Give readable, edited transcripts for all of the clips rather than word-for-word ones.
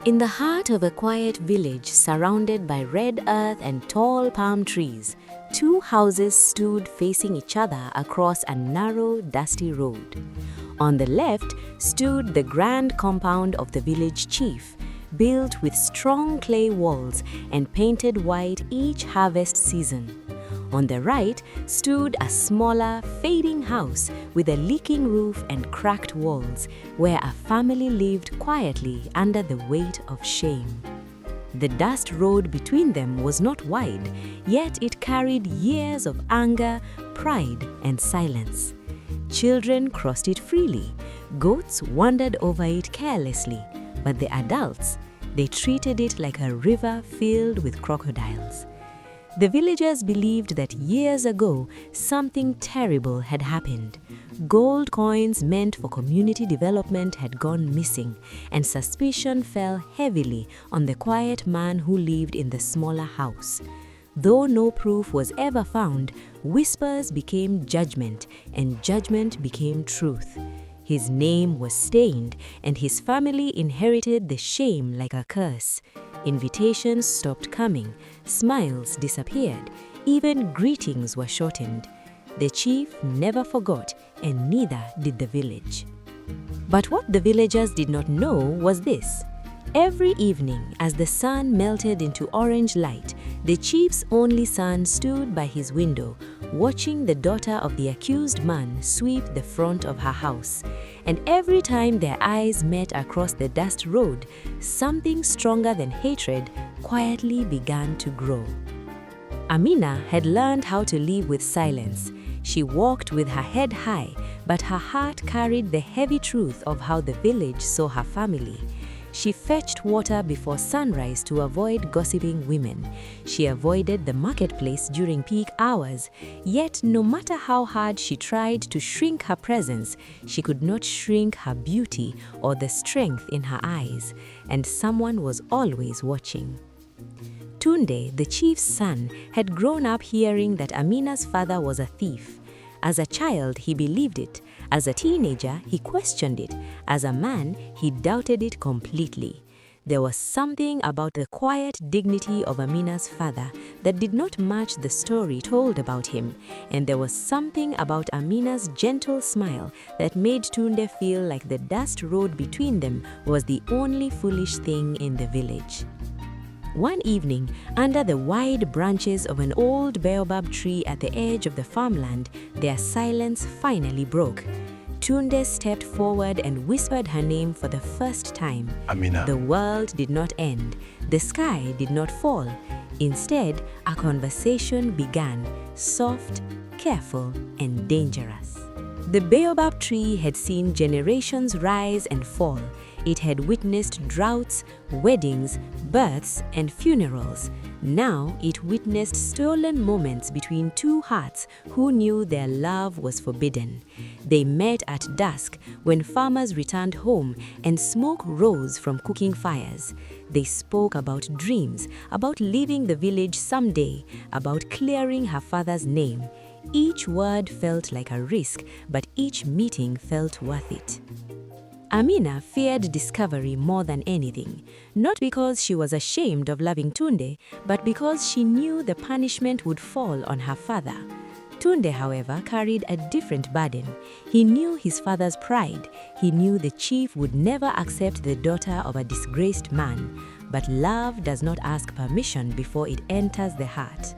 In the heart of a quiet village surrounded by red earth and tall palm trees, two houses stood facing each other across a narrow, dusty road. On the left stood the grand compound of the village chief, built with strong clay walls and painted white each harvest season. On the right stood a smaller, fading house with a leaking roof and cracked walls, where a family lived quietly under the weight of shame. The dust road between them was not wide, yet it carried years of anger, pride, and silence. Children crossed it freely, goats wandered over it carelessly, but the adults, they treated it like a river filled with crocodiles. The villagers believed that years ago, something terrible had happened. Gold coins meant for community development had gone missing, and suspicion fell heavily on the quiet man who lived in the smaller house. Though no proof was ever found, whispers became judgment, and judgment became truth. His name was stained, and his family inherited the shame like a curse. Invitations stopped coming, smiles disappeared, even greetings were shortened. The chief never forgot, and neither did the village. But what the villagers did not know was this. Every evening, as the sun melted into orange light, the chief's only son stood by his window, watching the daughter of the accused man sweep the front of her house. And every time their eyes met across the dust road, something stronger than hatred quietly began to grow. Amina had learned how to live with silence. She walked with her head high, but her heart carried the heavy truth of how the village saw her family. She fetched water before sunrise to avoid gossiping women. She avoided the marketplace during peak hours. Yet, no matter how hard she tried to shrink her presence, she could not shrink her beauty or the strength in her eyes. And someone was always watching. Tunde, the chief's son, had grown up hearing that Amina's father was a thief. As a child, he believed it. As a teenager, he questioned it. As a man, he doubted it completely. There was something about the quiet dignity of Amina's father that did not match the story told about him, and there was something about Amina's gentle smile that made Tunde feel like the dust road between them was the only foolish thing in the village. One evening, under the wide branches of an old baobab tree at the edge of the farmland, their silence finally broke. Tunde stepped forward and whispered her name for the first time. Amina. The world did not end. The sky did not fall. Instead, a conversation began, soft, careful, and dangerous. The baobab tree had seen generations rise and fall. It had witnessed droughts, weddings, births, and funerals. Now it witnessed stolen moments between two hearts who knew their love was forbidden. They met at dusk when farmers returned home and smoke rose from cooking fires. They spoke about dreams, about leaving the village someday, about clearing her father's name. Each word felt like a risk, but each meeting felt worth it. Amina feared discovery more than anything, not because she was ashamed of loving Tunde, but because she knew the punishment would fall on her father. Tunde, however, carried a different burden. He knew his father's pride. He knew the chief would never accept the daughter of a disgraced man. But love does not ask permission before it enters the heart.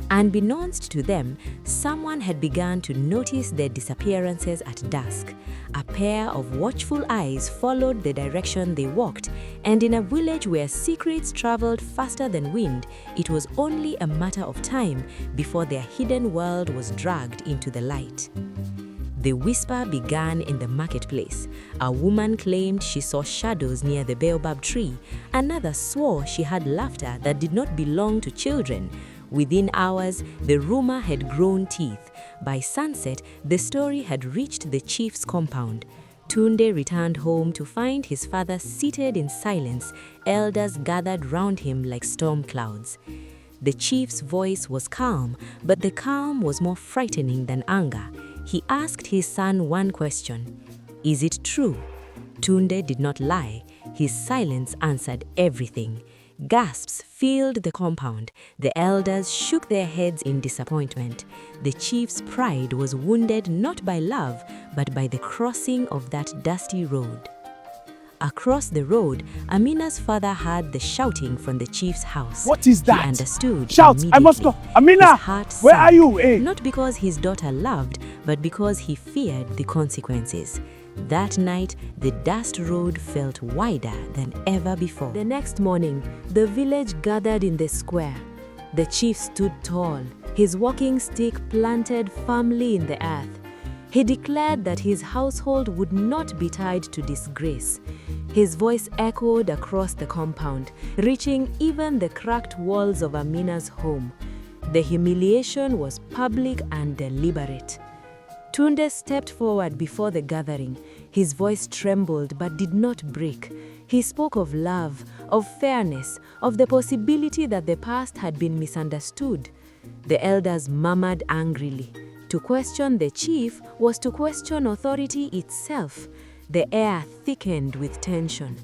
Unbeknownst to them, someone had begun to notice their disappearances at dusk. A pair of watchful eyes followed the direction they walked, and in a village where secrets traveled faster than wind, it was only a matter of time before their hidden world was dragged into the light. The whisper began in the marketplace. A woman claimed she saw shadows near the baobab tree. Another swore she had laughter that did not belong to children. Within hours, the rumor had grown teeth. By sunset, the story had reached the chief's compound. Tunde returned home to find his father seated in silence, elders gathered round him like storm clouds. The chief's voice was calm, but the calm was more frightening than anger. He asked his son one question. Is it true? Tunde did not lie. His silence answered everything. Gasps filled the compound. The elders shook their heads in disappointment. The chief's pride was wounded not by love, but by the crossing of that dusty road. Across the road, Amina's father heard the shouting from the chief's house. What is that? He understood. Shout! I must know. Amina! His heart where sank, are you? Hey. Not because his daughter loved, but because he feared the consequences. That night, the dust road felt wider than ever before. The next morning, the village gathered in the square. The chief stood tall, his walking stick planted firmly in the earth. He declared that his household would not be tied to disgrace. His voice echoed across the compound, reaching even the cracked walls of Amina's home. The humiliation was public and deliberate. Tunde stepped forward before the gathering. His voice trembled but did not break. He spoke of love, of fairness, of the possibility that the past had been misunderstood. The elders murmured angrily. To question the chief was to question authority itself. The air thickened with tension.